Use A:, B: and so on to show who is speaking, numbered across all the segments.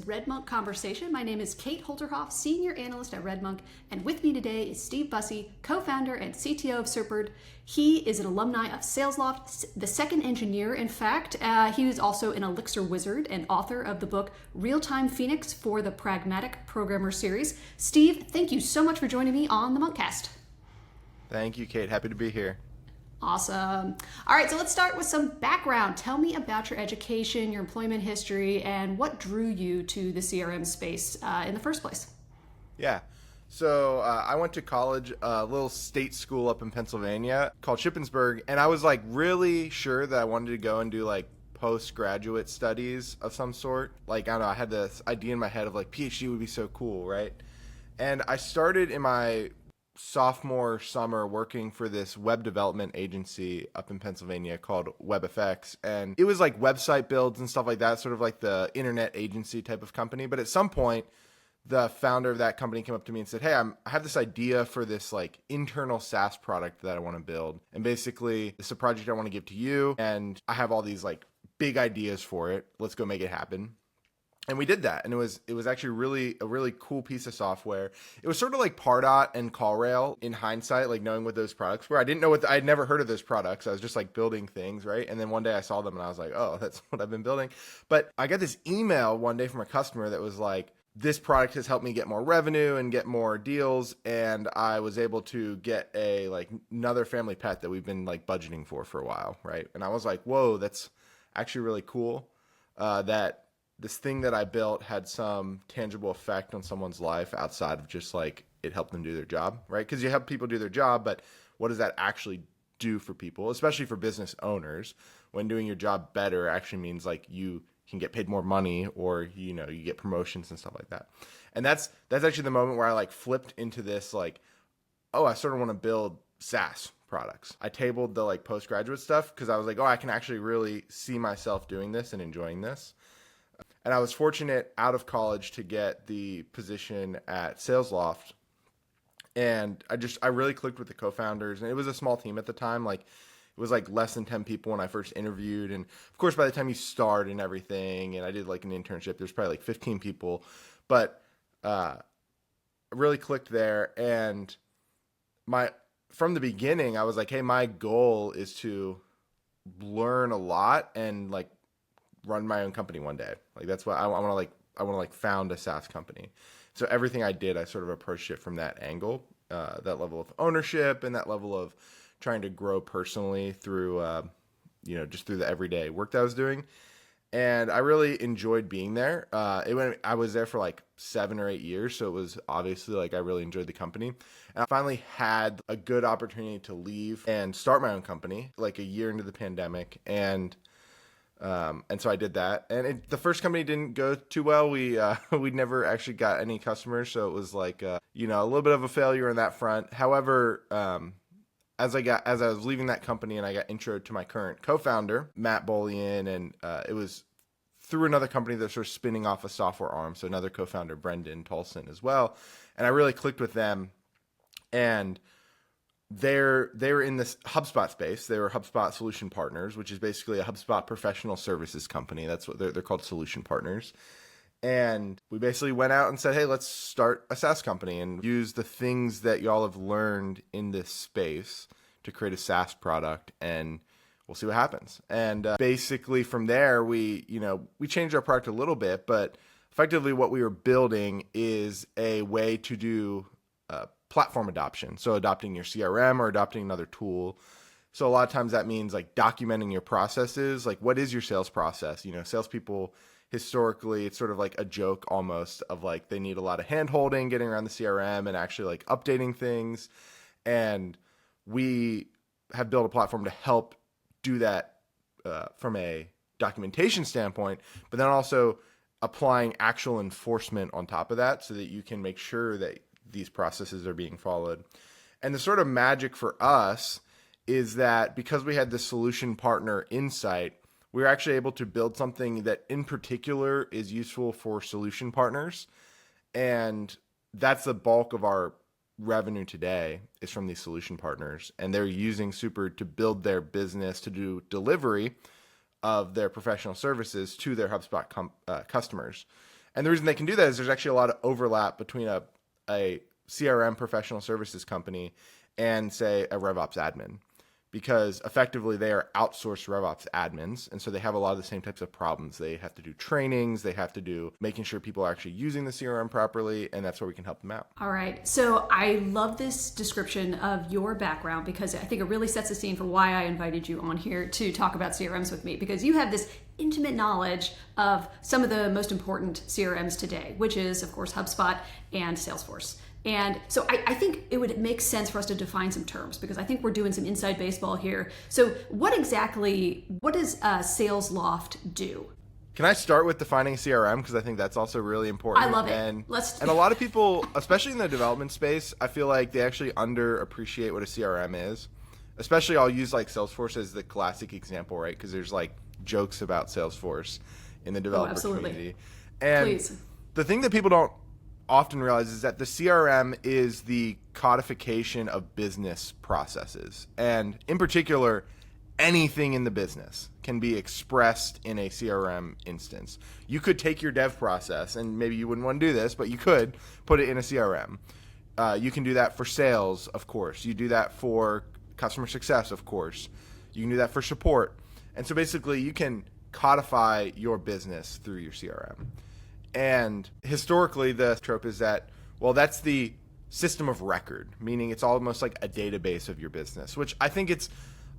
A: RedMonk Conversation. My name is Kate Holterhoff, Senior Analyst at RedMonk, and with me today is Steve Bussey, co-founder and CTO of Supered. He is an alumni of SalesLoft, the second engineer, in fact. He was also an Elixir wizard and author of the book Real-Time Phoenix for the Pragmatic Programmer series. Steve, thank you so much for joining me on the Monkcast.
B: Thank you, Kate. Happy to be here.
A: Awesome. All right, so let's start with some background. Tell me about your education, your employment history, and what drew you to the CRM space in the first place.
B: Yeah. So I went to college, a little state school up in Pennsylvania called Shippensburg, and I was like really sure that I wanted to go and do like postgraduate studies of some sort. Like, I don't know, I had this idea in my head of like PhD would be so cool, right? And I started in my sophomore summer working for this web development agency up in Pennsylvania called WebFX, and it was like website builds and stuff like that, sort of like the internet agency type of company. But at some point, the founder of that company came up to me and said, hey, I have this idea for this like internal SaaS product that I want to build, and basically it's a project I want to give to you, and I have all these like big ideas for it. Let's go make it happen. And we did that, and it was actually a really cool piece of software. It was sort of like Pardot and CallRail in hindsight, like knowing what those products were. I didn't know I'd never heard of those products. I was just like building things, right? And then one day I saw them and I was like, oh, that's what I've been building. But I got this email one day from a customer that was like, this product has helped me get more revenue and get more deals, and I was able to get another family pet that we've been like budgeting for a while, right? And I was like, whoa, that's actually really cool. That this thing that I built had some tangible effect on someone's life outside of just like it helped them do their job, right? Because you help people do their job, but what does that actually do for people, especially for business owners, when doing your job better actually means like you can get paid more money, or you get promotions and stuff like that. And that's actually the moment where I like flipped into this like, oh, I sort of want to build SaaS products. I tabled the like postgraduate stuff because I was like, oh, I can actually really see myself doing this and enjoying this. And I was fortunate out of college to get the position at SalesLoft. And I really clicked with the co-founders, and it was a small team at the time. Like it was like less than 10 people when I first interviewed. And of course, by the time you start and everything, and I did like an internship, there's probably like 15 people, but I really clicked there. And from the beginning, I was like, hey, my goal is to learn a lot and like run my own company one day. Like that's what I want to found a SaaS company. So everything I did, I sort of approached it from that angle, that level of ownership and that level of trying to grow personally through, just through the everyday work that I was doing. And I really enjoyed being there. I was there for like 7 or 8 years. So it was obviously like I really enjoyed the company. And I finally had a good opportunity to leave and start my own company like a year into the pandemic. And so I did that, and the first company didn't go too well. We never actually got any customers, so it was like a little bit of a failure on that front. However, as I was leaving that company and I got intro to my current co-founder, Matt Bolian, and it was through another company that's sort of spinning off a software arm, so another co-founder, Brendan Tolson, as well, and I really clicked with them, and they're in this HubSpot space. They were HubSpot solution partners, which is basically a HubSpot professional services company. That's what they're called, solution partners. And we basically went out and said, hey, let's start a SaaS company and use the things that y'all have learned in this space to create a SaaS product, and we'll see what happens. And basically from there, we changed our product a little bit, but effectively what we were building is a way to do platform adoption. So adopting your CRM or adopting another tool. So a lot of times that means like documenting your processes. Like, what is your sales process? Salespeople historically, it's sort of like a joke almost of like they need a lot of hand holding getting around the CRM and actually like updating things. And we have built a platform to help do that from a documentation standpoint, but then also applying actual enforcement on top of that so that you can make sure that these processes are being followed. And the sort of magic for us is that because we had the solution partner insight, we were actually able to build something that in particular is useful for solution partners. And that's the bulk of our revenue today is from these solution partners. And they're using Supered to build their business, to do delivery of their professional services to their HubSpot customers. And the reason they can do that is there's actually a lot of overlap between a CRM professional services company and, say, a RevOps admin, because effectively they are outsourced RevOps admins. And so they have a lot of the same types of problems. They have to do trainings. They have to do making sure people are actually using the CRM properly. And that's where we can help them out.
A: All right. So I love this description of your background because I think it really sets the scene for why I invited you on here to talk about CRMs with me, because you have this intimate knowledge of some of the most important CRMs today, which is, of course, HubSpot and Salesforce. And so I think it would make sense for us to define some terms, because I think we're doing some inside baseball here. So what does SalesLoft do?
B: Can I start with defining CRM? Because I think that's also really important.
A: I love it.
B: And a lot of people, especially in the development space, I feel like they actually underappreciate what a CRM is. Especially I'll use like Salesforce as the classic example, right? Because there's like jokes about Salesforce in the developer community. And
A: please.
B: The thing that people don't often realize is that the CRM is the codification of business processes. And in particular, anything in the business can be expressed in a CRM instance. You could take your dev process, and maybe you wouldn't want to do this, but you could put it in a CRM. You can do that for sales, of course. You do that for customer success, of course. You can do that for support. And so basically you can codify your business through your CRM. And historically, the trope is that, well, that's the system of record, meaning it's almost like a database of your business, which I think it's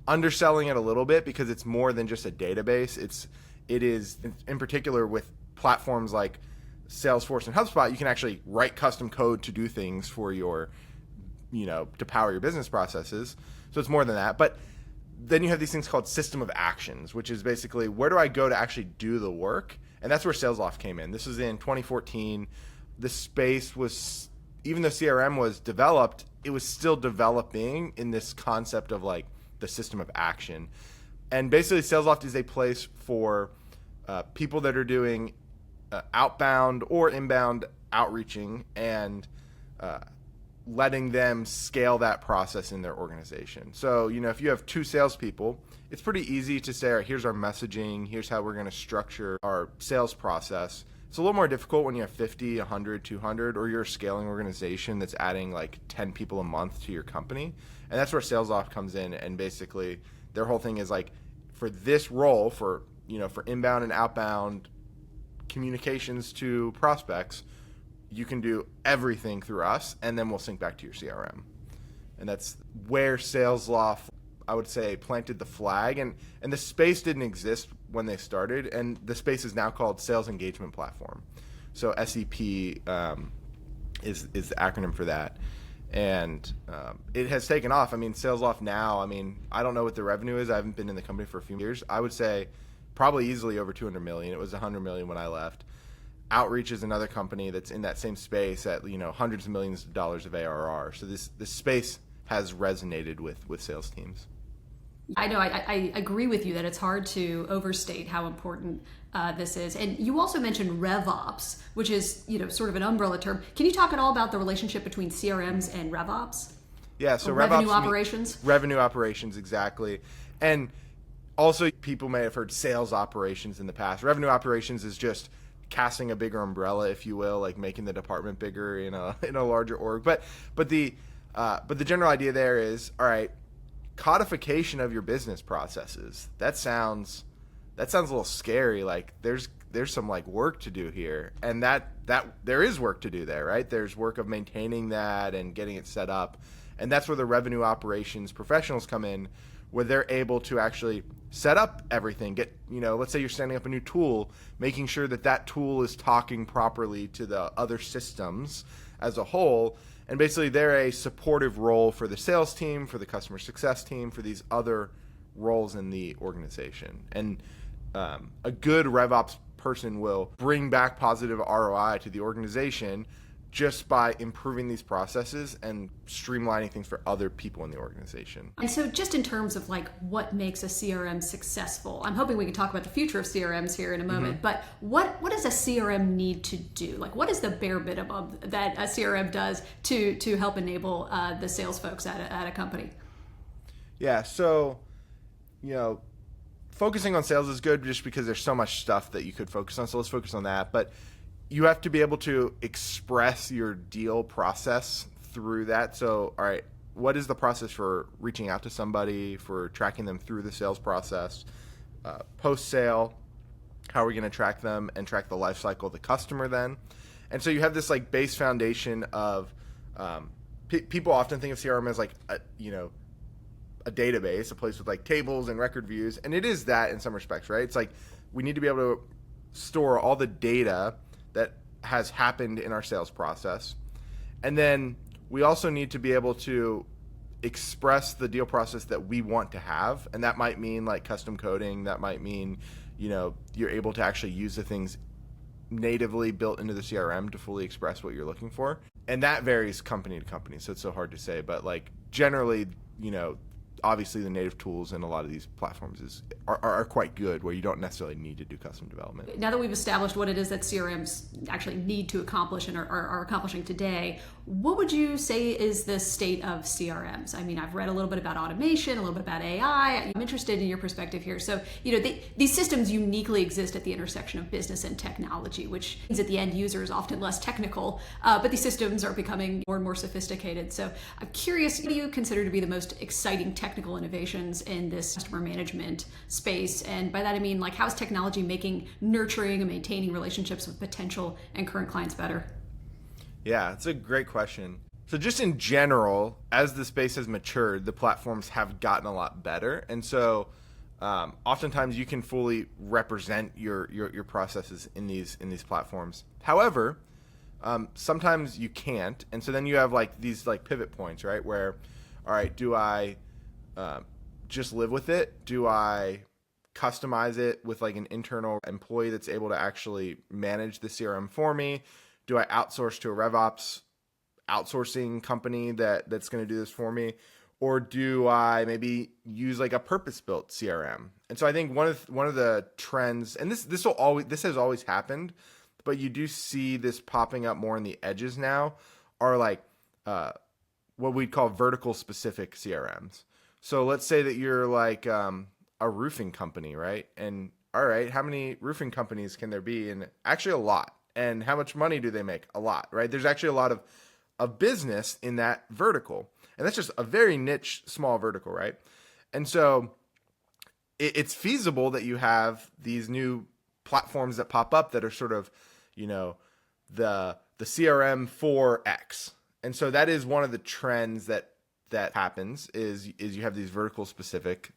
B: underselling it a little bit, because it's more than just a database. It is, in particular, with platforms like Salesforce and HubSpot, you can actually write custom code to do things for your, to power your business processes. So it's more than that. But then you have these things called system of actions, which is basically, where do I go to actually do the work? And that's where SalesLoft came in. This was in 2014. The space was, even though CRM was developed, it was still developing in this concept of like the system of action. And basically SalesLoft is a place for people that are doing outbound or inbound outreaching and letting them scale that process in their organization. So, if you have 2 salespeople, it's pretty easy to say, all right, here's our messaging, here's how we're going to structure our sales process. It's a little more difficult when you have 50, 100, 200, or you're a scaling organization that's adding like 10 people a month to your company. And that's where SalesLoft comes in, and basically their whole thing is like, for this role, for inbound and outbound communications to prospects, you can do everything through us, and then we'll sync back to your CRM. And that's where SalesLoft, I would say, planted the flag. And the space didn't exist when they started, and the space is now called Sales Engagement Platform. So SEP is the acronym for that. And it has taken off. I mean, SalesLoft now, I don't know what the revenue is. I haven't been in the company for a few years. I would say probably easily over 200 million. It was 100 million when I left. Outreach is another company that's in that same space at hundreds of millions of dollars of ARR. So this space has resonated with sales teams.
A: I know, I agree with you that it's hard to overstate how important this is. And you also mentioned RevOps, which is sort of an umbrella term. Can you talk at all about the relationship between CRMs and RevOps?
B: Yeah, so
A: revenue operations.
B: Revenue operations, exactly. And also, people may have heard sales operations in the past. Revenue operations is just casting a bigger umbrella, if you will, like making the department bigger in a larger org. But the general idea there is, all right, codification of your business processes. That sounds a little scary. Like there's some like work to do here, and that there is work to do there, right? There's work of maintaining that and getting it set up, and that's where the revenue operations professionals come in, where they're able to actually set up everything. Get let's say you're setting up a new tool, making sure that tool is talking properly to the other systems as a whole. And basically, they're a supportive role for the sales team, for the customer success team, for these other roles in the organization. And a good RevOps person will bring back positive ROI to the organization just by improving these processes and streamlining things for other people in the organization.
A: And so just in terms of like what makes a CRM successful, I'm hoping we can talk about the future of CRMs here in a moment, but what does a CRM need to do? Like what is the bare minimum that a CRM does to help enable the sales folks at a company?
B: Yeah, so, focusing on sales is good just because there's so much stuff that you could focus on. So let's focus on that. But you have to be able to express your deal process through that. So, all right, what is the process for reaching out to somebody, for tracking them through the sales process, post-sale? How are we going to track them and track the life cycle of the customer then? And so you have this like base foundation of people often think of CRM as like a database, a place with like tables and record views, and it is that in some respects, right? It's like we need to be able to store all the data that has happened in our sales process, and then we also need to be able to express the deal process that we want to have, and that might mean like custom coding. That might mean you're able to actually use the things natively built into the CRM to fully express what you're looking for, and that varies company to company, so it's so hard to say. But like generally, obviously the native tools in a lot of these platforms are quite good, where you don't necessarily need to do custom development.
A: Now that we've established what it is that CRMs actually need to accomplish and are accomplishing today, what would you say is the state of CRMs? I mean, I've read a little bit about automation, a little bit about AI. I'm interested in your perspective here. So, these systems uniquely exist at the intersection of business and technology, which means that the end user is often less technical, but these systems are becoming more and more sophisticated. So I'm curious, what do you consider to be the most exciting technical innovations in this customer management space? And by that I mean, like, how is technology making nurturing and maintaining relationships with potential and current clients better?
B: Yeah, it's a great question. So just in general, as the space has matured, the platforms have gotten a lot better. And so oftentimes you can fully represent your processes in these platforms. However, sometimes you can't. And so then you have like these like pivot points, right? Where, all right, do I just live with it? Do I customize it with like an internal employee that's able to actually manage the CRM for me? Do I outsource to a RevOps outsourcing company that's going to do this for me? Or do I maybe use like a purpose-built CRM? And so I think one of the trends, and this has always happened, but you do see this popping up more in the edges now, are like what we'd call vertical specific CRMs. So let's say that you're like a roofing company, right? And all right, how many roofing companies can there be? And actually a lot. And how much money do they make? A lot, right? There's actually a lot of business in that vertical. And that's just a very niche, small vertical, right? And so it's feasible that you have these new platforms that pop up that are sort of, the CRM for X. And so that is one of the trends that happens is you have these vertical specific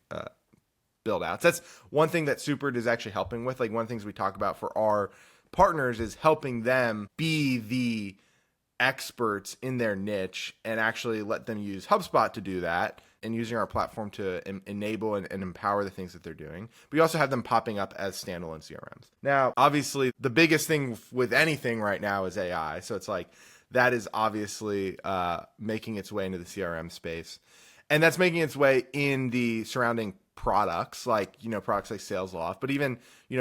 B: build outs. That's one thing that Supered is actually helping with. Like one of the things we talk about for our partners is helping them be the experts in their niche and actually let them use HubSpot to do that, and using our platform to enable and empower the things that they're doing. We also have them popping up as standalone CRMs. Now, obviously, the biggest thing with anything right now is AI. So it's like that is obviously making its way into the CRM space. And that's making its way in the surrounding products, like, products like SalesLoft, but even,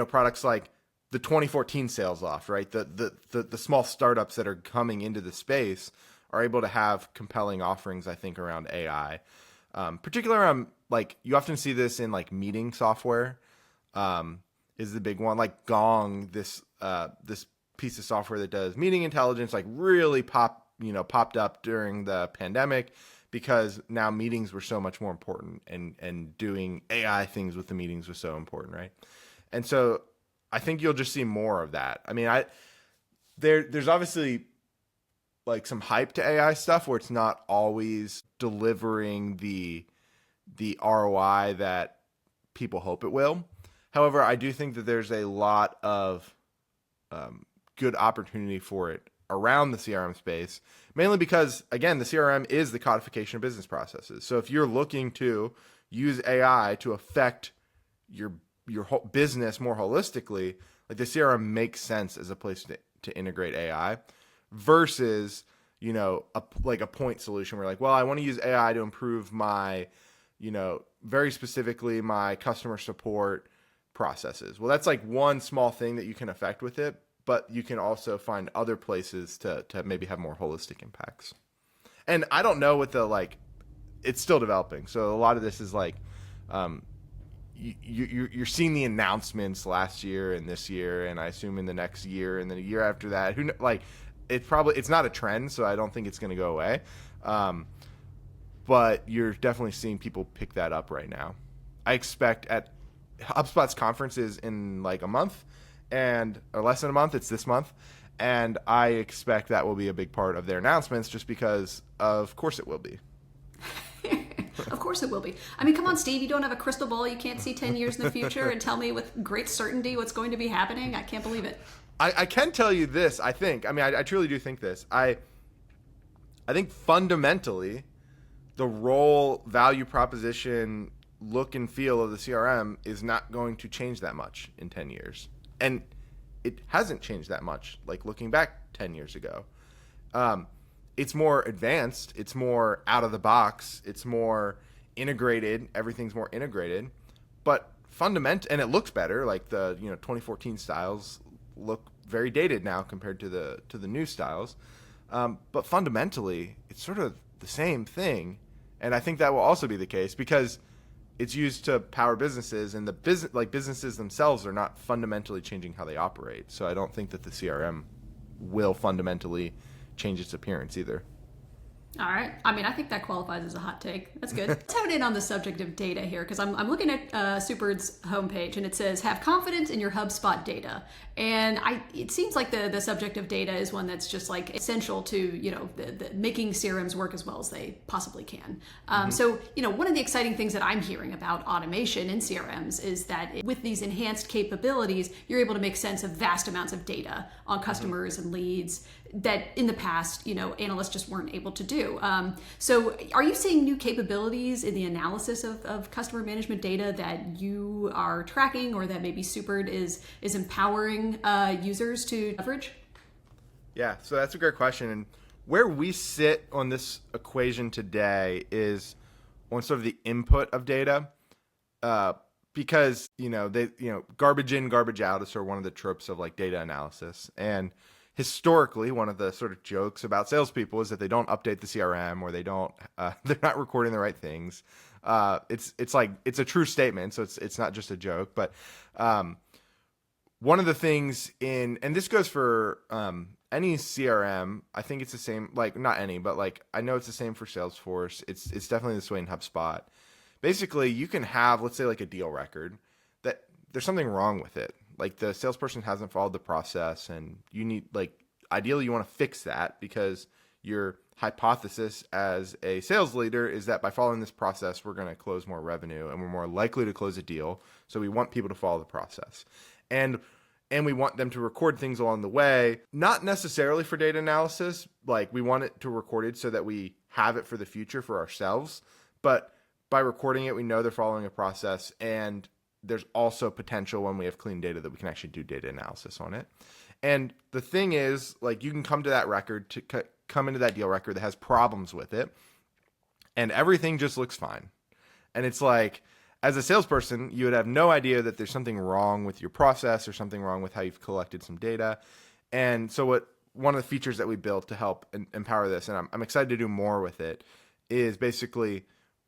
B: products like the 2014 SalesLoft, right? The small startups that are coming into the space are able to have compelling offerings, I think, around AI. Particularly around, like, you often see this in like meeting software is the big one. Like Gong, this piece of software that does meeting intelligence, like really popped up during the pandemic because now meetings were so much more important, and doing AI things with the meetings was so important, right? And so I think you'll just see more of that. I mean, there's obviously like some hype to AI stuff where it's not always delivering the ROI that people hope it will. However, I do think that there's a lot of good opportunity for it around the CRM space, mainly because, again, the CRM is the codification of business processes. So if you're looking to use AI to affect your whole business more holistically, like the CRM makes sense as a place to integrate AI versus, like a point solution where like, well, I want to use AI to improve my, very specifically my customer support processes. Well, that's like one small thing that you can affect with it, but you can also find other places to maybe have more holistic impacts. And I don't know what it's still developing. So a lot of this is like, you're seeing the announcements last year and this year, and I assume in the next year and then a year after that. It's not a trend, so I don't think it's going to go away. But you're definitely seeing people pick that up right now. I expect at HubSpot's conference is in like a month, or less than a month. It's this month, and I expect that will be a big part of their announcements, just because of course it will be.
A: Of course it will be. I mean, come on, Steve, you don't have a crystal ball. You can't see 10 years in the future and tell me with great certainty what's going to be happening. I can't believe it.
B: I can tell you this, I think. I mean, I truly do think this. I think fundamentally, the role, value proposition, look and feel of the CRM is not going to change that much in 10 years. And it hasn't changed that much, like looking back 10 years ago. It's more advanced, it's more out of the box, it's more integrated, everything's more integrated, but and it looks better. Like the 2014 styles look very dated now compared to the new styles, but fundamentally it's sort of the same thing, and I think that will also be the case because it's used to power businesses, and businesses themselves are not fundamentally changing how they operate. So I don't think that the CRM will fundamentally change its appearance either.
A: All right. I mean, I think that qualifies as a hot take. That's good. Let's hone in on the subject of data here, because I'm looking at Supered's homepage, and it says, have confidence in your HubSpot data. And it seems like the subject of data is one that's just like essential to, the making CRMs work as well as they possibly can. So, one of the exciting things that I'm hearing about automation in CRMs is that with these enhanced capabilities, you're able to make sense of vast amounts of data on customers and leads that in the past, analysts just weren't able to do. So are you seeing new capabilities in the analysis of customer management data that you are tracking, or that maybe Supered is empowering users to leverage?
B: Yeah, so that's a great question. And where we sit on this equation today is on sort of the input of data, because, garbage in, garbage out is sort of one of the tropes of like data analysis. And historically, one of the sort of jokes about salespeople is that they don't update the CRM, or they're not recording the right things. It's a true statement, so it's not just a joke. But one of the things and this goes for any CRM, I think it's the same. Like not any, but like I know it's the same for Salesforce. It's definitely this way in HubSpot. Basically, you can have, let's say, like a deal record that there's something wrong with it. Like the salesperson hasn't followed the process, and you need, ideally you want to fix that, because your hypothesis as a sales leader is that by following this process, we're going to close more revenue and we're more likely to close a deal. So we want people to follow the process. And we want them to record things along the way, not necessarily for data analysis. Like we want it to record it so that we have it for the future for ourselves. But by recording it, we know they're following a process, and there's also potential when we have clean data that we can actually do data analysis on it. And the thing is, like, you can come to that record, come into that deal record that has problems with it, and everything just looks fine. And it's like, as a salesperson, you would have no idea that there's something wrong with your process or something wrong with how you've collected some data. And so one of the features that we built to help empower this, and I'm excited to do more with it, is basically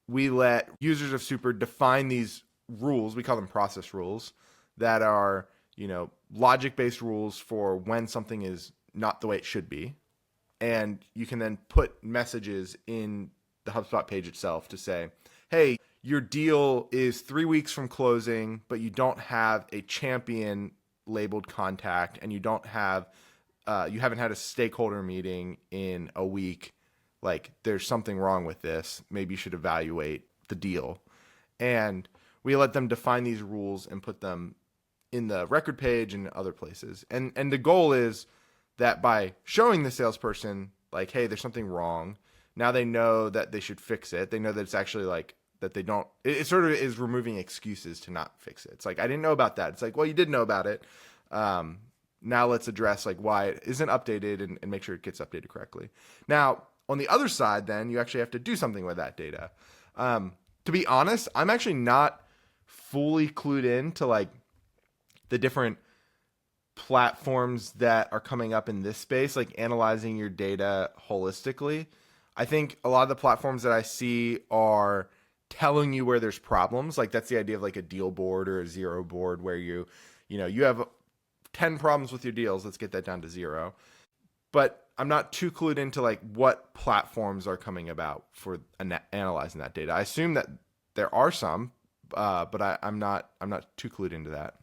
B: we let users of Supered define these rules. We call them process rules, that are, logic-based rules for when something is not the way it should be. And you can then put messages in the HubSpot page itself to say, hey, your deal is 3 weeks from closing, but you don't have a champion labeled contact, and you haven't had a stakeholder meeting in a week. Like, there's something wrong with this. Maybe you should evaluate the deal. And we let them define these rules and put them in the record page and other places. And the goal is that by showing the salesperson, like, hey, there's something wrong, now they know that they should fix it. They know that it's actually like that they don't, it sort of is removing excuses to not fix it. It's like, I didn't know about that. It's like, well, you did know about it. Now let's address like why it isn't updated and make sure it gets updated correctly. Now, on the other side, then you actually have to do something with that data. To be honest, I'm actually not fully clued in to like the different platforms that are coming up in this space, like analyzing your data holistically. I think a lot of the platforms that I see are telling you where there's problems. Like that's the idea of like a deal board or a zero board where you have 10 problems with your deals. Let's get that down to 0. But I'm not too clued into like what platforms are coming about for analyzing that data. I assume that there are some, but I'm not too clued into that.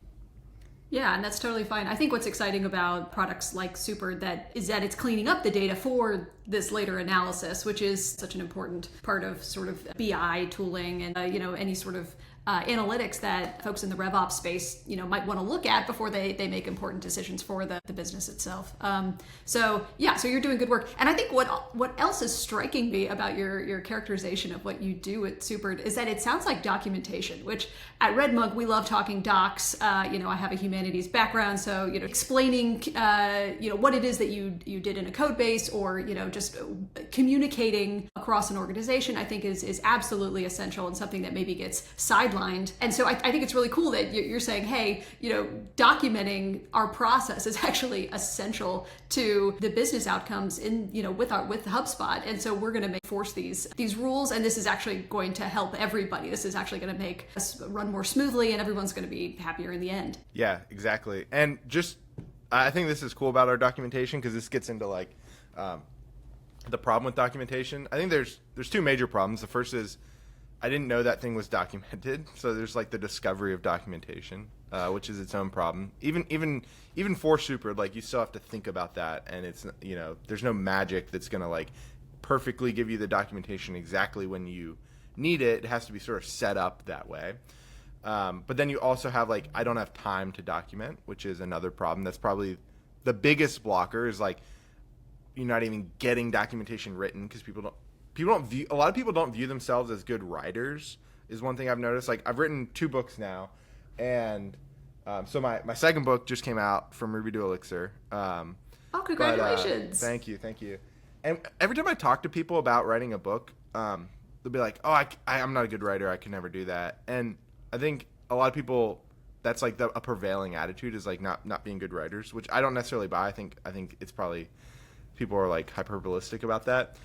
A: Yeah, and that's totally fine. I think what's exciting about products like Supered is that it's cleaning up the data for this later analysis, which is such an important part of sort of BI tooling and any sort of analytics that folks in the RevOps space might want to look at before they make important decisions for the business itself. So you're doing good work. And I think what else is striking me about your characterization of what you do at Supered is that it sounds like documentation, which at RedMonk we love talking docs. I have a humanities background, so explaining what it is that you did in a code base, or just communicating across an organization, I think is absolutely essential and something that maybe gets sidelined. And so I think it's really cool that you're saying, hey, documenting our process is actually essential to the business outcomes with HubSpot. And so we're going to enforce these rules, and this is actually going to help everybody. This is actually going to make us run more smoothly, and everyone's going to be happier in the end.
B: Yeah, exactly. And I think this is cool about our documentation, because this gets into like the problem with documentation. I think there's 2 major problems. The first is I didn't know that thing was documented. So there's like the discovery of documentation, which is its own problem. Even for Supered, like you still have to think about that, and it's there's no magic that's gonna like perfectly give you the documentation exactly when you need it. It has to be sort of set up that way. But then you also have like I don't have time to document, which is another problem. That's probably the biggest blocker, is like you're not even getting documentation written because a lot of people don't view themselves as good writers, is one thing I've noticed. Like I've written 2 books now, and so my second book just came out from Ruby to Elixir.
A: Congratulations.
B: Thank you. And every time I talk to people about writing a book, they'll be like, oh, I'm not a good writer. I can never do that. And I think a lot of people, that's like a prevailing attitude, is like not being good writers, which I don't necessarily buy. I think it's probably people are like hyperbolistic about that.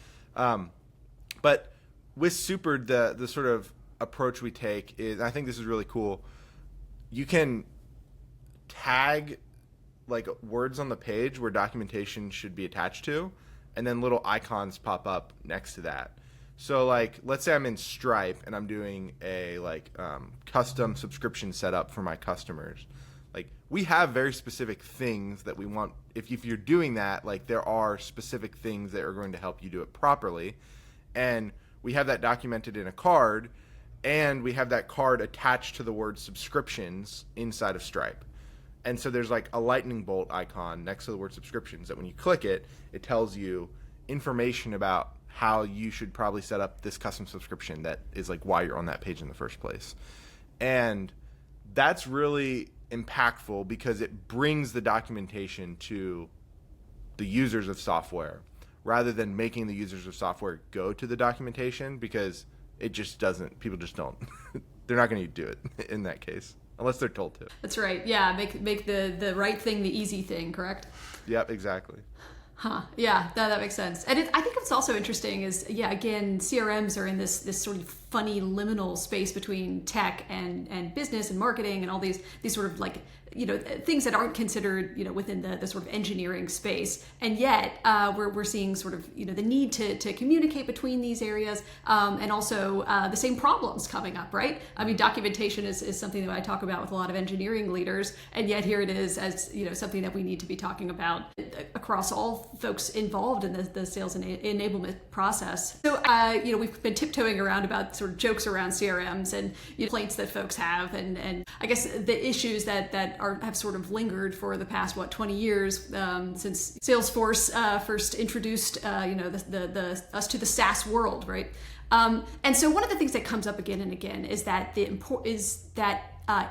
B: But with Supered, the sort of approach we take is, I think this is really cool. You can tag like words on the page where documentation should be attached to, and then little icons pop up next to that. So like, let's say I'm in Stripe and I'm doing a custom subscription setup for my customers. Like we have very specific things that we want. If you're doing that, like there are specific things that are going to help you do it properly. And we have that documented in a card, and we have that card attached to the word subscriptions inside of Stripe. And so there's like a lightning bolt icon next to the word subscriptions that when you click it, it tells you information about how you should probably set up this custom subscription that is like why you're on that page in the first place. And that's really impactful because it brings the documentation to the users of software, rather than making the users of software go to the documentation, because it just doesn't, people just don't, they're not going to do it in that case, unless they're told to.
A: That's right. Yeah, make the right thing the easy thing, correct?
B: Yep, exactly.
A: Yeah, that makes sense. And I think what's also interesting is, again, CRMs are in this sort of funny liminal space between tech and business and marketing and all these sort of like, things that aren't considered, within the sort of engineering space. And yet we're seeing sort of, the need to communicate between these areas, and also the same problems coming up, right? I mean, documentation is something that I talk about with a lot of engineering leaders, and yet here it is as, something that we need to be talking about across all folks involved in the sales and enablement process. So, we've been tiptoeing around about sort of jokes around CRMs and complaints that folks have, and I guess the issues that have sort of lingered for the past 20 years since Salesforce first introduced us to the SaaS world, right? And so one of the things that comes up again and again is that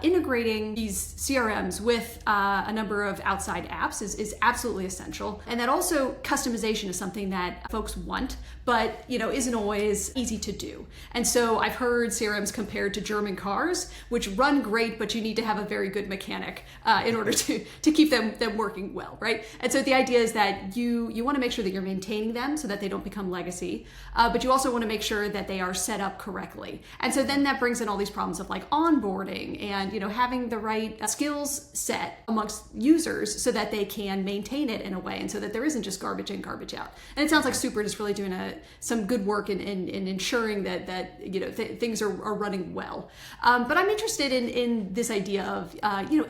A: integrating these CRMs with a number of outside apps is absolutely essential. And that also customization is something that folks want, but isn't always easy to do. And so I've heard CRMs compared to German cars, which run great, but you need to have a very good mechanic in order to keep them working well, right? And so the idea is that you want to make sure that you're maintaining them so that they don't become legacy, but you also want to make sure that they are set up correctly. And so then that brings in all these problems of like onboarding and having the right skills set amongst users so that they can maintain it in a way and so that there isn't just garbage in, garbage out. And it sounds like Supered is really doing some good work in ensuring that things are running well. But I'm interested in this idea of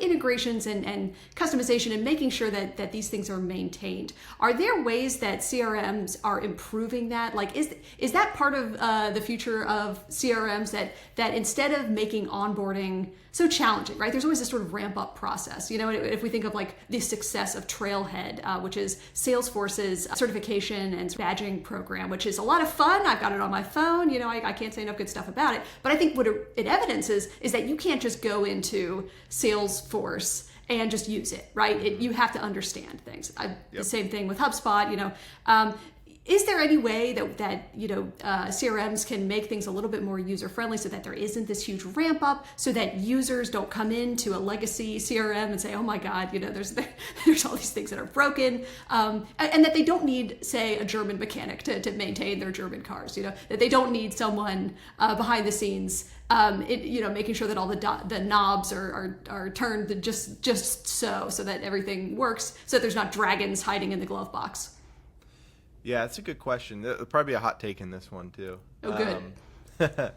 A: integrations and customization and making sure that these things are maintained. Are there ways that CRMs are improving that? Like is that part of the future of CRMs that instead of making onboarding so challenging, right? There's always this sort of ramp up process. If we think of like the success of Trailhead, which is Salesforce's certification and badging program, which is a lot of fun. I've got it on my phone. I can't say enough good stuff about it. But I think what it evidences is that you can't just go into Salesforce and just use it, right? You have to understand things. The same thing with HubSpot. Is there any way that CRMs can make things a little bit more user friendly so that there isn't this huge ramp up, so that users don't come into a legacy CRM and say, oh my God, there's all these things that are broken, and that they don't need, say, a German mechanic to maintain their German cars, that they don't need someone behind the scenes making sure that all the knobs are turned just so that everything works, so that there's not dragons hiding in the glove box.
B: Yeah, that's a good question. There'll probably be a hot take in this one too.
A: Oh, good.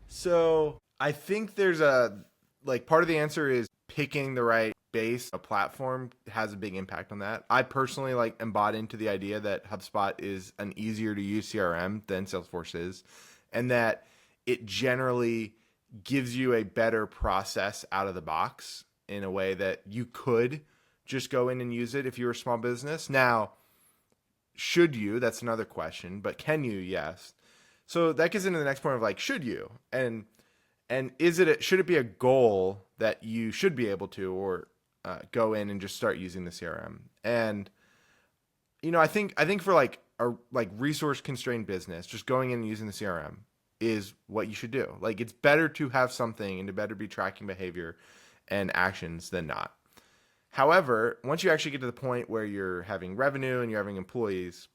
B: So I think there's part of the answer is picking the right base. A platform has a big impact on that. I personally am bought into the idea that HubSpot is an easier to use CRM than Salesforce is, and that it generally gives you a better process out of the box in a way that you could just go in and use it if you're a small business. Now, should you? That's another question. But can you? Yes. So that gets into the next point of should you? And should it be a goal that you should be able to, or go in and just start using the CRM? And I think for a resource constrained business, just going in and using the CRM is what you should do. It's better to have something and to better be tracking behavior and actions than not. However, once you actually get to the point where you're having revenue and you're having employees,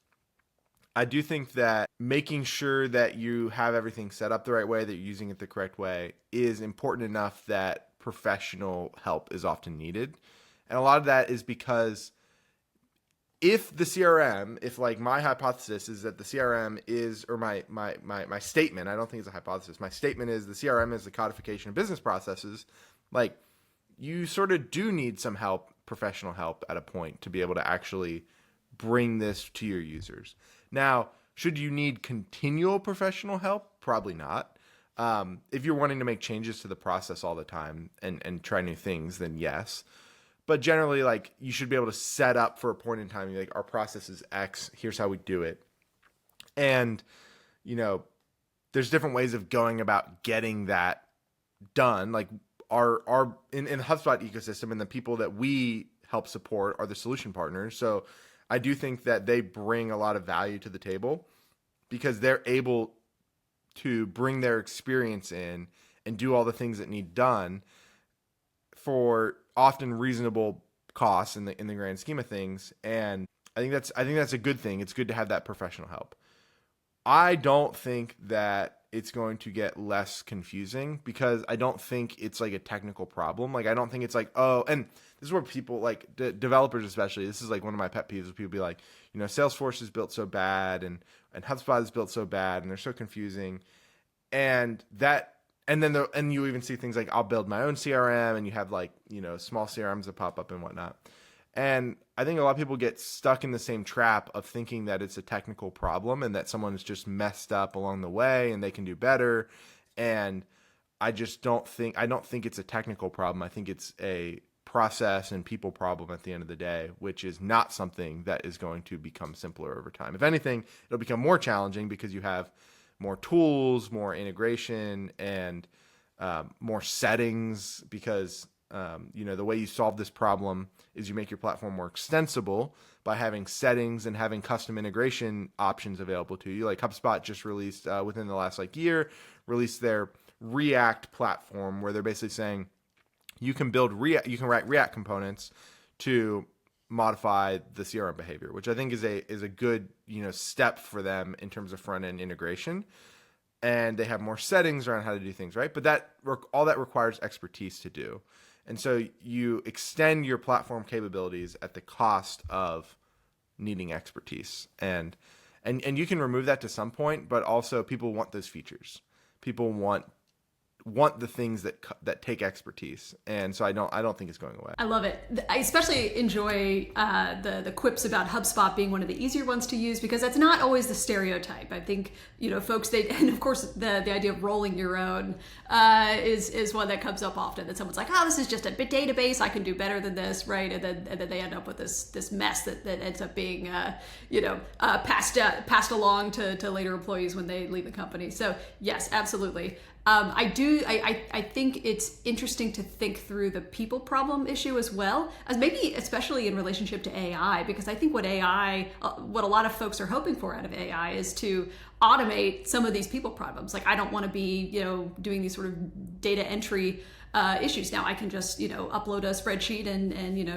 B: I do think that making sure that you have everything set up the right way, that you're using it the correct way, is important enough that professional help is often needed. And a lot of that is because if the CRM, my hypothesis is that the CRM is, or my statement, I don't think it's a hypothesis, my statement is the CRM is the codification of business processes, you sort of do need some help, professional help at a point to be able to actually bring this to your users. Now, should you need continual professional help? Probably not. If you're wanting to make changes to the process all the time and try new things, then yes. But generally, you should be able to set up for a point in time, our process is X, here's how we do it. And, there's different ways of going about getting that done. Our in the HubSpot ecosystem, and the people that we help support are the solution partners. So I do think that they bring a lot of value to the table because they're able to bring their experience in and do all the things that need done for often reasonable costs in the grand scheme of things. And I think that's a good thing. It's good to have that professional help. I don't think that it's going to get less confusing because I don't think it's a technical problem. I don't think it's and this is where people developers especially, this is one of my pet peeves, people be Salesforce is built so bad and HubSpot is built so bad and they're so confusing. And then you even see things I'll build my own CRM, and you have small CRMs that pop up and whatnot. And I think a lot of people get stuck in the same trap of thinking that it's a technical problem and that someone's just messed up along the way and they can do better. And I don't think it's a technical problem. I think it's a process and people problem at the end of the day, which is not something that is going to become simpler over time. If anything, it'll become more challenging because you have more tools, more integration, and more settings, because the way you solve this problem is you make your platform more extensible by having settings and having custom integration options available to you. Like HubSpot just released within the last year, released their React platform, where they're basically saying you can write React components to modify the CRM behavior, which I think is a good step for them in terms of front end integration. And they have more settings around how to do things, right? But all that requires expertise to do. And so you extend your platform capabilities at the cost of needing expertise. And you can remove that to some point, but also people want those features. People want the things that take expertise, and so I don't think it's going away.
A: I love it. I especially enjoy the quips about HubSpot being one of the easier ones to use, because that's not always the stereotype. I think folks, and of course the idea of rolling your own is one that comes up often. That someone's like, oh, this is just a bit database, I can do better than this, right? And then they end up with this mess that ends up being passed along to later employees when they leave the company. So yes, absolutely. I think it's interesting to think through the people problem issue as well, as maybe especially in relationship to AI, because I think what a lot of folks are hoping for out of AI is to automate some of these people problems. Like, I don't want to be, doing these sort of data entry issues. Now I can just, upload a spreadsheet and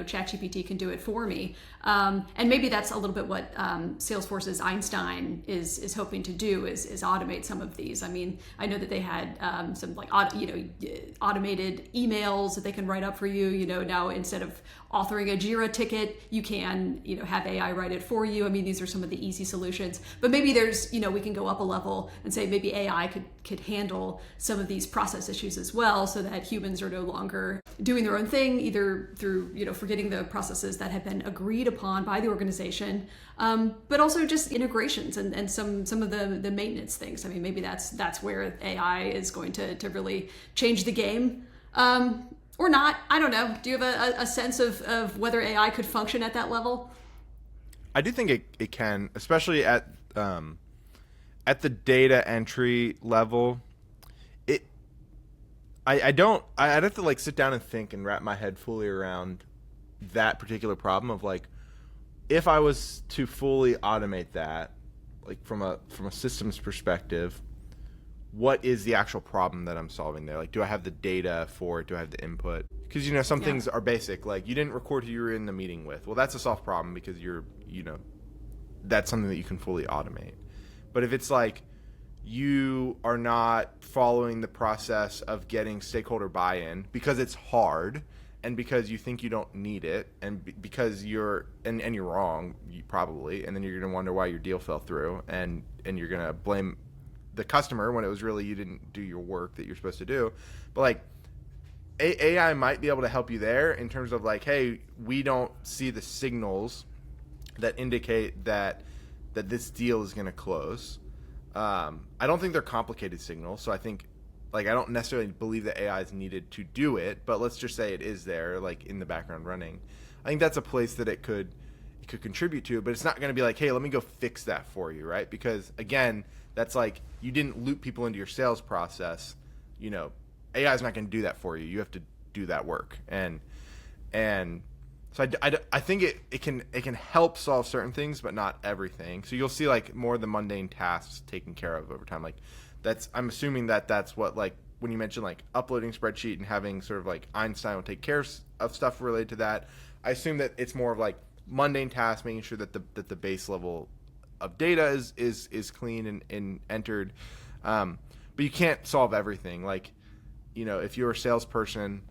A: ChatGPT can do it for me. And maybe that's a little bit what Salesforce's Einstein is hoping to do, is automate some of these. I mean, I know that they had some automated emails that they can write up for you. Now instead of authoring a Jira ticket, you can, have AI write it for you. I mean, these are some of the easy solutions. But maybe there's, we can go up a level and say maybe AI could handle some of these process issues as well, so that humans are no longer doing their own thing, either through, forgetting the processes that have been agreed upon by the organization, but also just integrations and some of the maintenance things. I mean, maybe that's where AI is going to really change the game. Or not. I don't know. Do you have a sense of whether AI could function at that level?
B: I do think it can, especially at the data entry level. I'd have to sit down and think and wrap my head fully around that particular problem of if I was to fully automate that, from a systems perspective, what is the actual problem that I'm solving there? Do I have the data for it? Do I have the input? Because, some things are basic, you didn't record who you were in the meeting with. Well, that's a solved problem because that's something that you can fully automate. But if it's you are not following the process of getting stakeholder buy-in because it's hard and because you think you don't need it and because you're wrong, probably, and then you're going to wonder why your deal fell through and you're going to blame the customer when it was really you didn't do your work that you're supposed to do. But AI might be able to help you there in terms of hey, we don't see the signals that indicate that this deal is going to close. I don't think they're complicated signals, so I think I don't necessarily believe that AI is needed to do it, but let's just say it is there in the background running. I think that's a place that it could contribute to, but it's not going to be hey, let me go fix that for you, right? Because again, that's you didn't loop people into your sales process. AI is not going to do that for you. You have to do that work, and so I think it can help solve certain things, but not everything. So you'll see more of the mundane tasks taken care of over time. I'm assuming that's what when you mentioned uploading spreadsheet and having sort of Einstein will take care of stuff related to that. I assume that it's more of mundane tasks, making sure that the base level of data is clean and entered. But you can't solve everything. If you're a salesperson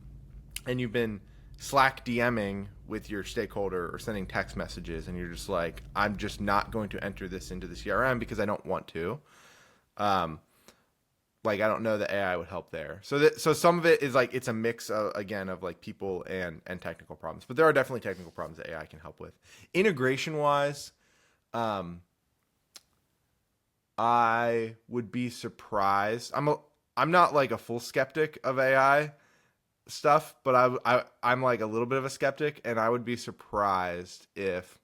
B: and you've been Slack DMing with your stakeholder or sending text messages and you're just I'm just not going to enter this into the CRM because I don't want to. I don't know that AI would help there. So some of it is it's a mix of, again, of people and technical problems. But there are definitely technical problems that AI can help with. Integration wise, I would be surprised. I'm not a full skeptic of AI stuff, but I'm a little bit of a skeptic, and I would be surprised if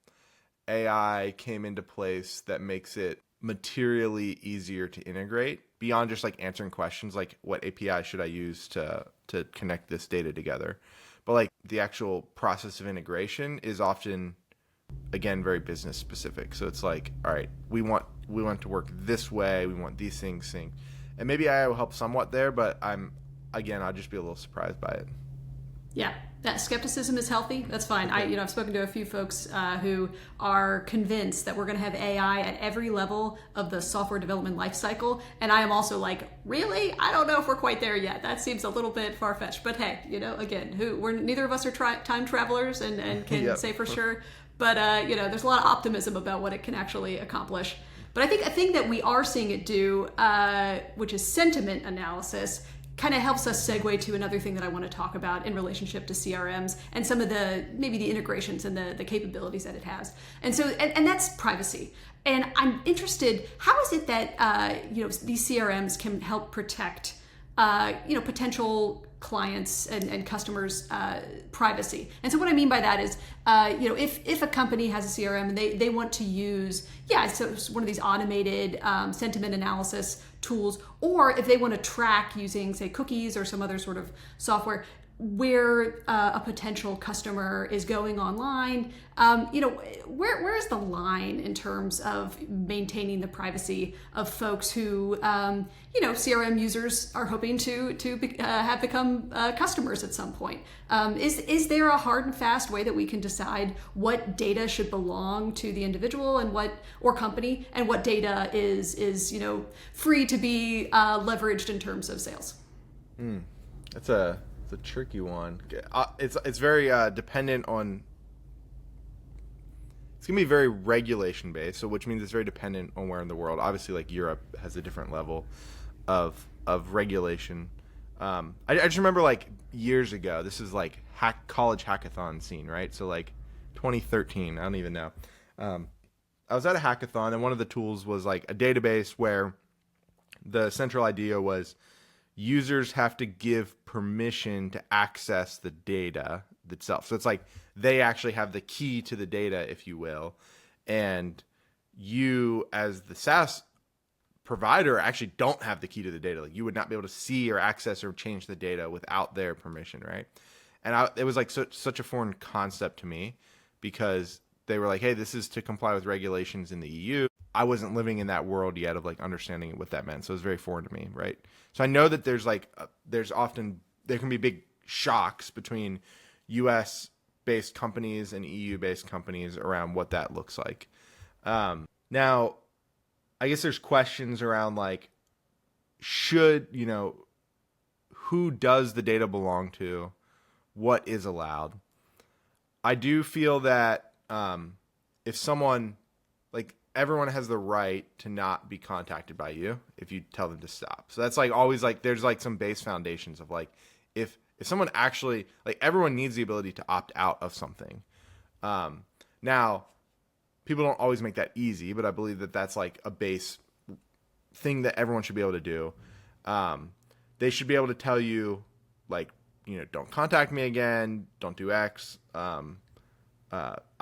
B: AI came into place that makes it materially easier to integrate beyond just like answering questions like what API should I use to connect this data together. But like the actual process of integration is often, again, very business specific. So it's like, all right, we want to work this way. We want these things synced. And maybe I will help somewhat there, but I'll just be a little surprised by it.
A: Yeah, that skepticism is healthy. That's fine. I've spoken to a few folks who are convinced that we're going to have AI at every level of the software development lifecycle, and I am also like, really? I don't know if we're quite there yet. That seems a little bit far fetched. But hey, again, we're neither of us are time travelers and can
B: Yep.
A: say for sure. But there's a lot of optimism about what it can actually accomplish. But I think a thing that we are seeing it do, which is sentiment analysis, kind of helps us segue to another thing that I want to talk about in relationship to CRMs and some of maybe the integrations and the capabilities that it has. And so, and that's privacy. And I'm interested, how is it that, these CRMs can help protect, potential clients and customers' privacy? And so what I mean by that is, if a company has a CRM and they want to use, so it's one of these automated sentiment analysis tools, or if they want to track using, say, cookies or some other sort of software where a potential customer is going online, where is the line in terms of maintaining the privacy of folks who, CRM users are hoping to have become customers at some point? Is there a hard and fast way that we can decide what data should belong to the individual and or company, and what data is free to be leveraged in terms of sales?
B: That's a tricky one. It's very dependent on. It's gonna be very regulation based, so which means it's very dependent on where in the world. Obviously, like Europe has a different level of regulation. I just remember like years ago. This is like college hackathon scene, right? So like 2013. I don't even know. I was at a hackathon, and one of the tools was like a database where the central idea was users have to give permission to access the data itself. So it's like they actually have the key to the data, if you will. And you, as the SaaS provider, actually don't have the key to the data. Like you would not be able to see or access or change the data without their permission, right? And it was like such a foreign concept to me, because they were like, hey, this is to comply with regulations in the EU. I wasn't living in that world yet of like understanding what that meant. So it was very foreign to me, right? So I know that there can be big shocks between US based companies and EU based companies around what that looks like. Now, I guess there's questions around like, who does the data belong to? What is allowed? I do feel that if someone, like, everyone has the right to not be contacted by you if you tell them to stop. So that's like always like there's like some base foundations of like if someone actually, like, everyone needs the ability to opt out of something. Now, people don't always make that easy, but I believe that that's like a base thing that everyone should be able to do. They should be able to tell you, like, don't contact me again, don't do X. I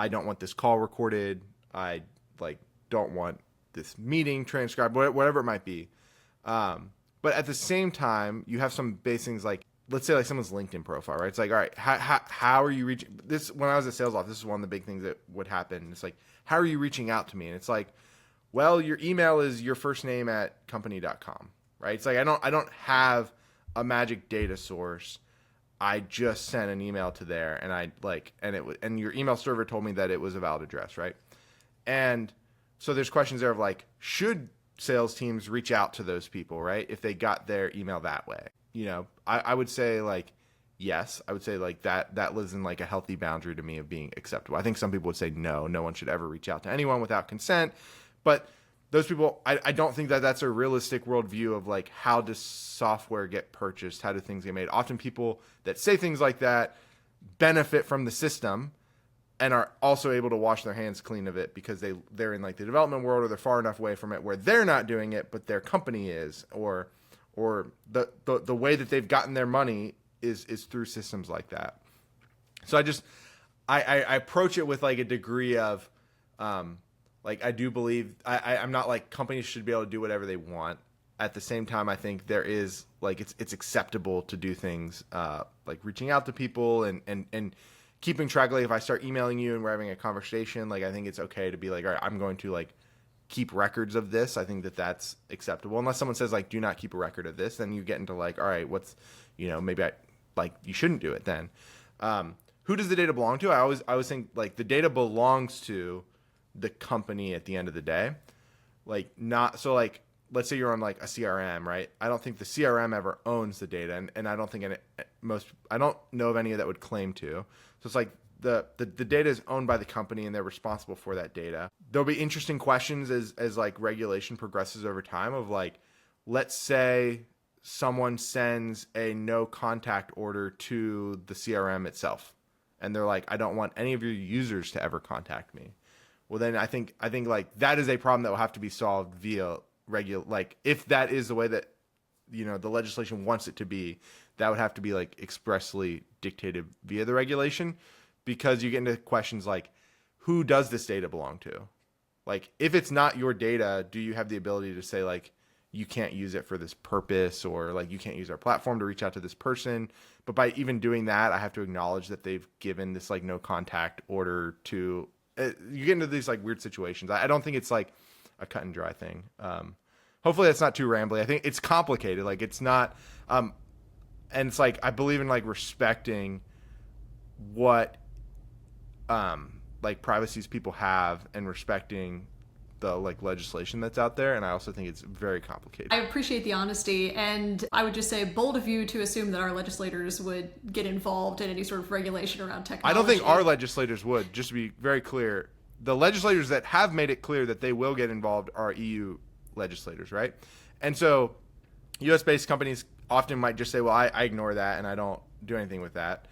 B: don't want this call recorded. I don't want this meeting transcribed, whatever it might be. But at the same time, you have some base things like, let's say like someone's LinkedIn profile, right? It's like, all right, how are you reaching this? When I was at sales off, this is one of the big things that would happen. It's like, how are you reaching out to me? And it's like, well, your email is your first name at company.com, right? It's like, I don't have a magic data source. I just sent an email to there, and your email server told me that it was a valid address, right? And so there's questions there of like, should sales teams reach out to those people, right? If they got their email that way, I would say like, yes. I would say like that lives in like a healthy boundary to me of being acceptable. I think some people would say no one should ever reach out to anyone without consent. But those people, I don't think that that's a realistic worldview of like, how does software get purchased? How do things get made? Often people that say things like that benefit from the system and are also able to wash their hands clean of it because they're in like the development world, or they're far enough away from it where they're not doing it, but their company is, or the way that they've gotten their money is through systems like that. So I approach it with like a degree of, Like, I do believe I'm not like companies should be able to do whatever they want. At the same time, I think there is like it's acceptable to do things like reaching out to people and keeping track. Like, if I start emailing you and we're having a conversation, like, I think it's okay to be like, all right, I'm going to like keep records of this. I think that that's acceptable. Unless someone says like, do not keep a record of this, then you get into like, all right, what's, maybe I like, you shouldn't do it then. Who does the data belong to? I always think like the data belongs to the company at the end of the day. Like, not so like, let's say you're on like a CRM, right? I don't think the CRM ever owns the data, and I don't think I don't know of any that would claim to. So it's like the data is owned by the company and they're responsible for that data. There'll be interesting questions as like regulation progresses over time of like, let's say someone sends a no contact order to the CRM itself, and they're like, I don't want any of your users to ever contact me. Well, then I think like that is a problem that will have to be solved via like, if that is the way that the legislation wants it to be, that would have to be like expressly dictated via the regulation, because you get into questions like, who does this data belong to? Like, if it's not your data, do you have the ability to say like, you can't use it for this purpose, or like, you can't use our platform to reach out to this person? But by even doing that, I have to acknowledge that they've given this like no contact order to. You get into these like weird situations. I don't think it's like a cut and dry thing. Hopefully that's not too rambly. I think it's complicated. Like, it's not, and it's like, I believe in like respecting what, like privacies people have, and respecting the like legislation that's out there. And I also think it's very complicated.
A: I appreciate the honesty, and I would just say bold of you to assume that our legislators would get involved in any sort of regulation around technology.
B: I don't think our legislators would, just to be very clear. The legislators that have made it clear that they will get involved are EU legislators, right? And so US-based companies often might just say, well, I ignore that and I don't do anything with that.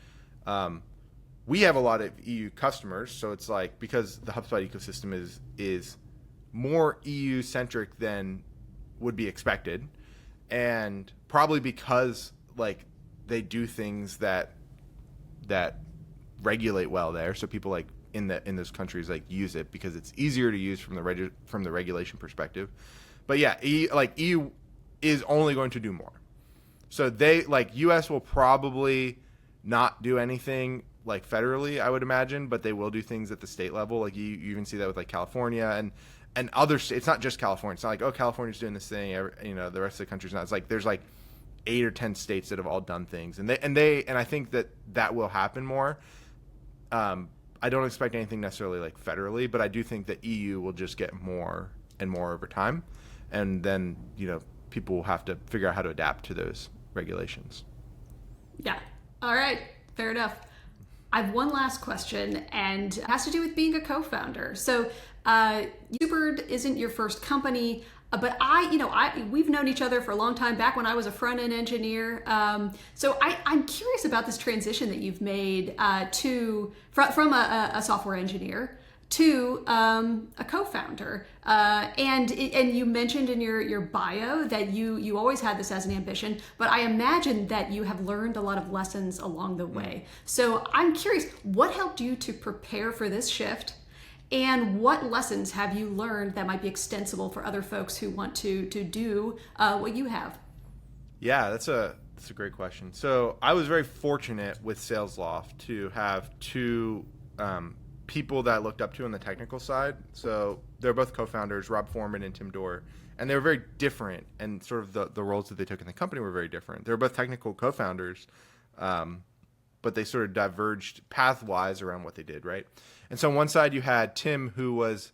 B: We have a lot of EU customers, so it's like, because the HubSpot ecosystem is more EU-centric than would be expected, and probably because like they do things that regulate well there, so people like in those countries like use it because it's easier to use from the regulation perspective. But yeah, EU is only going to do more. So they like US will probably not do anything like federally, I would imagine, but they will do things at the state level. Like you even see that with like California and other states. It's not just California. It's not like, oh, California's doing this thing, the rest of the country's not. It's like there's like 8 or 10 states that have all done things, and I think that will happen more. I don't expect anything necessarily like federally, but I do think that EU will just get more and more over time, and then people will have to figure out how to adapt to those regulations.
A: Yeah. All right. Fair enough. I have one last question, and it has to do with being a co-founder. So, Supered isn't your first company, but we've known each other for a long time, back when I was a front-end engineer. So I'm curious about this transition that you've made from a software engineer to a co-founder. And you mentioned in your bio that you always had this as an ambition, but I imagine that you have learned a lot of lessons along the way. So I'm curious, what helped you to prepare for this shift? And what lessons have you learned that might be extensible for other folks who want to do what you have?
B: Yeah, that's a great question. So I was very fortunate with SalesLoft to have two people that I looked up to on the technical side. So they're both co-founders, Rob Foreman and Tim Dorr, and they were very different, and sort of the roles that they took in the company were very different. They were both technical co-founders, but they sort of diverged path-wise around what they did, right? And so on one side you had Tim, who was,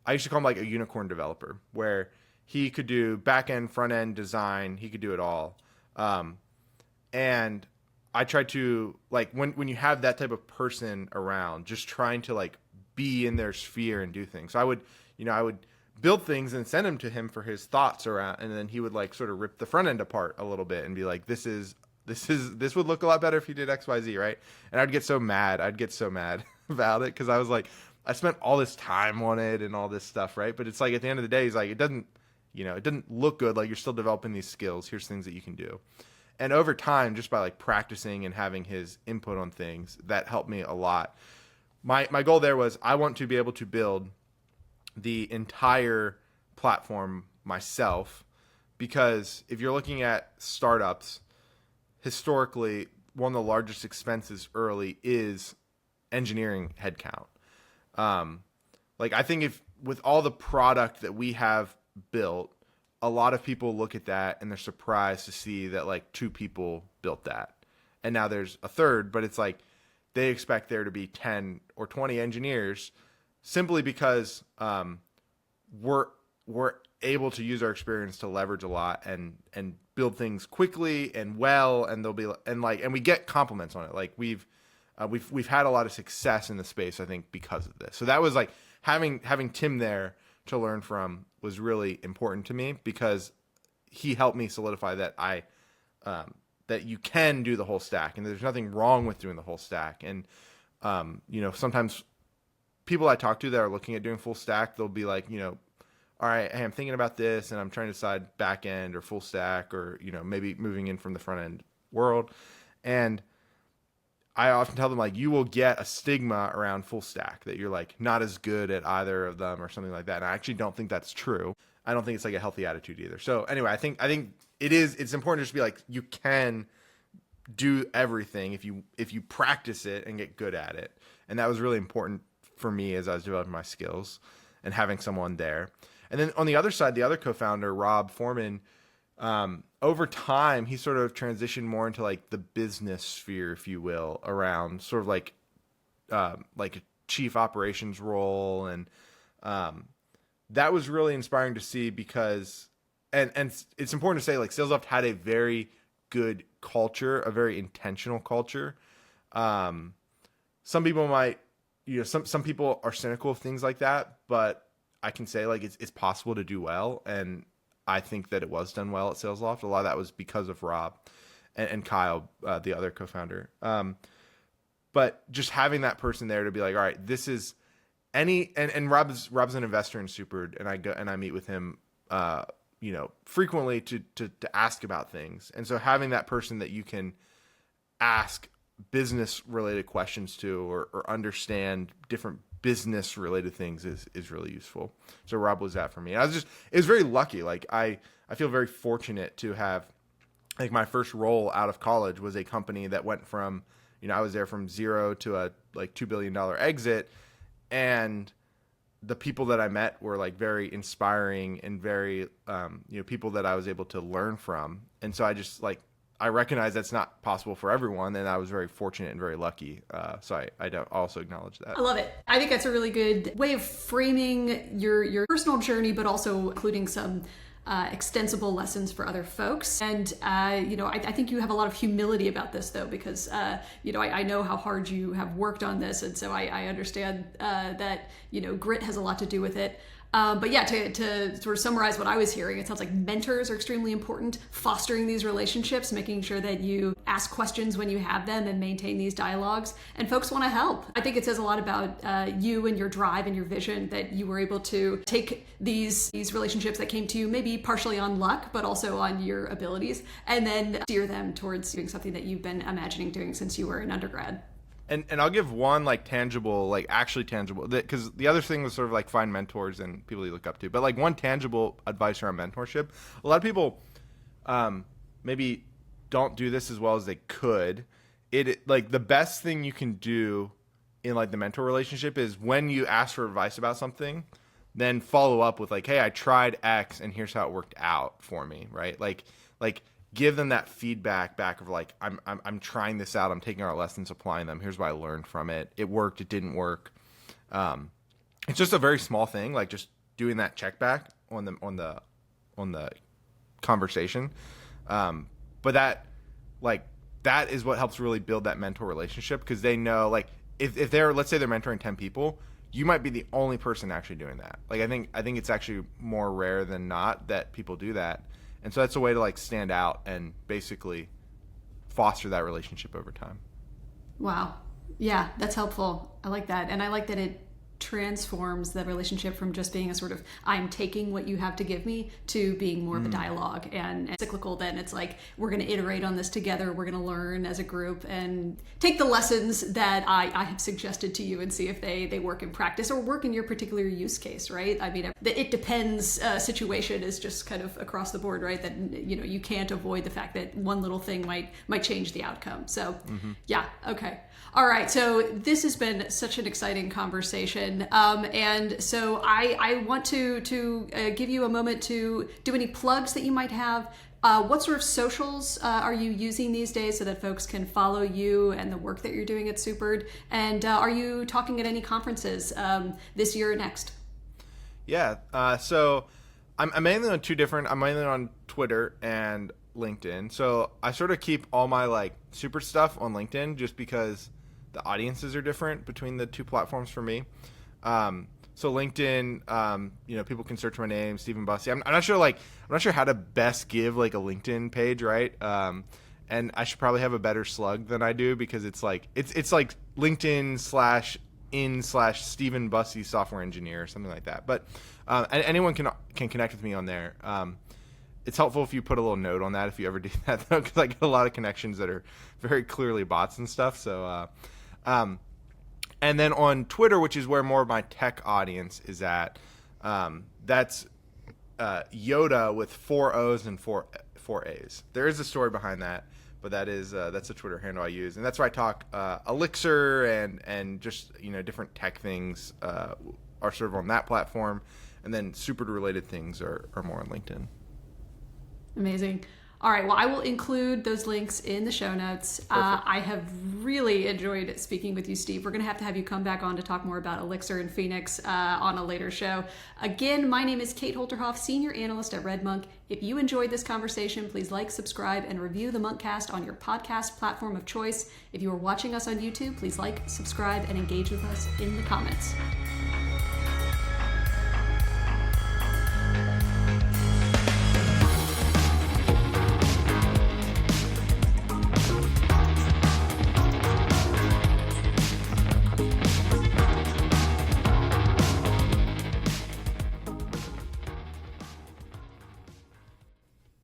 B: I used to call him like a unicorn developer, where he could do back-end, front-end design, he could do it all. And I tried to, like, when you have that type of person around, just trying to like be in their sphere and do things. So I would build things and send them to him for his thoughts around, and then he would like sort of rip the front end apart a little bit and be like, this would look a lot better if you did X, Y, Z, right? And I'd get so mad about it, because I was like, I spent all this time on it and all this stuff, right? But it's like, at the end of the day, he's like, it doesn't look good. Like, you're still developing these skills. Here's things that you can do. And over time, just by like practicing and having his input on things, that helped me a lot. My goal there was, I want to be able to build the entire platform myself, because if you're looking at startups, historically, one of the largest expenses early is engineering headcount. I think if with all the product that we have built, a lot of people look at that and they're surprised to see that like 2 people built that. And now there's a third, but it's like they expect there to be 10 or 20 engineers simply because we're able to use our experience to leverage a lot and build things quickly and well, and they'll be and we get compliments on it. Like we've had a lot of success in the space, I think, because of this. So that was like having Tim there to learn from was really important to me, because he helped me solidify that that you can do the whole stack, and there's nothing wrong with doing the whole stack. And sometimes people I talk to that are looking at doing full stack, they'll be like, all right, hey, I'm thinking about this and I'm trying to decide back end or full stack, or maybe moving in from the front end world. And I often tell them, like, you will get a stigma around full stack, that you're like not as good at either of them or something like that. And I actually don't think that's true. I don't think it's like a healthy attitude either. So anyway, I think it's important to just be like, you can do everything if you practice it and get good at it. And that was really important for me as I was developing my skills and having someone there. And then on the other side, the other co-founder, Rob Foreman, over time, he sort of transitioned more into like the business sphere, if you will, around sort of like a chief operations role. And that was really inspiring to see, because, and it's important to say, like, SalesLoft had a very good culture, a very intentional culture. Some people might, some people are cynical of things like that, but I can say, like, it's possible to do well. And I think that it was done well at SalesLoft. A lot of that was because of Rob and Kyle, the other co-founder. But just having that person there to be like, all right, this is and Rob's an investor in Supered, and I meet with him, frequently to ask about things. And so having that person that you can ask business related questions to, or understand different business related things is really useful. So Rob was that for me. And it was very lucky. Like I feel very fortunate to have, like, my first role out of college was a company that went from, I was there from 0 to a like $2 billion exit. And the people that I met were like very inspiring and very, people that I was able to learn from. And so I recognize that's not possible for everyone, and I was very fortunate and very lucky. So I don't also acknowledge that.
A: I love it. I think that's a really good way of framing your personal journey, but also including some extensible lessons for other folks. And, I think you have a lot of humility about this, though, because, I know how hard you have worked on this. And so I understand that, grit has a lot to do with it. But yeah, to sort of summarize what I was hearing, it sounds like mentors are extremely important, fostering these relationships, making sure that you ask questions when you have them and maintain these dialogues. And folks want to help. I think it says a lot about you and your drive and your vision, that you were able to take these relationships that came to you maybe partially on luck, but also on your abilities, and then steer them towards doing something that you've been imagining doing since you were an undergrad.
B: And I'll give one actually tangible, because the other thing was sort of like find mentors and people you look up to. But like one tangible advice around mentorship, a lot of people maybe don't do this as well as they could. It like the best thing you can do in like the mentor relationship is when you ask for advice about something, then follow up with like, hey, I tried X and here's how it worked out for me, right? Like give them that feedback back of like, I'm trying this out. I'm taking our lessons, applying them. Here's what I learned from it. It worked. It didn't work. It's just a very small thing, like just doing that check back on the conversation. But that is what helps really build that mentor relationship, because they know, like, if they're, let's say they're mentoring 10 people, you might be the only person actually doing that. Like, I think it's actually more rare than not that people do that. And so that's a way to like stand out and basically foster that relationship over time.
A: Wow. Yeah, that's helpful. I like that. And I like that it transforms the relationship from just being a sort of I'm taking what you have to give me to being more of a dialogue and cyclical. Then it's like we're going to iterate on this together, we're going to learn as a group and take the lessons that I have suggested to you and see if they work in practice or work in your particular use case, right? I mean, the it depends situation is just kind of across the board, right? That you can't avoid the fact that one little thing might change the outcome. So yeah, okay. All right, so this has been such an exciting conversation, and so I want to give you a moment to do any plugs that you might have. What sort of socials are you using these days so that folks can follow you and the work that you're doing at Supered? And are you talking at any conferences this year or next?
B: Yeah, so I'm mainly on I'm mainly on Twitter and LinkedIn. So I sort of keep all my like super stuff on LinkedIn just because the audiences are different between the two platforms for me. So LinkedIn, people can search my name, Stephen Bussey. I'm not sure how to best give like a LinkedIn page, right? And I should probably have a better slug than I do because it's like LinkedIn / Stephen Bussey software engineer or something like that. But anyone can connect with me on there. It's helpful if you put a little note on that if you ever do that, though, because I get a lot of connections that are very clearly bots and stuff. So, and then on Twitter, which is where more of my tech audience is at, that's Yoda with 4 O's and 4 A's. There is a story behind that, but that's a Twitter handle I use, and that's where I talk Elixir and just different tech things are sort of on that platform, and then Supered related things are more on LinkedIn.
A: Amazing. All right. Well, I will include those links in the show notes. I have really enjoyed speaking with you, Steve. We're going to have you come back on to talk more about Elixir and Phoenix on a later show. Again, my name is Kate Holterhoff, Senior Analyst at RedMonk. If you enjoyed this conversation, please like, subscribe, and review the Monkcast on your podcast platform of choice. If you are watching us on YouTube, please like, subscribe, and engage with us in the comments.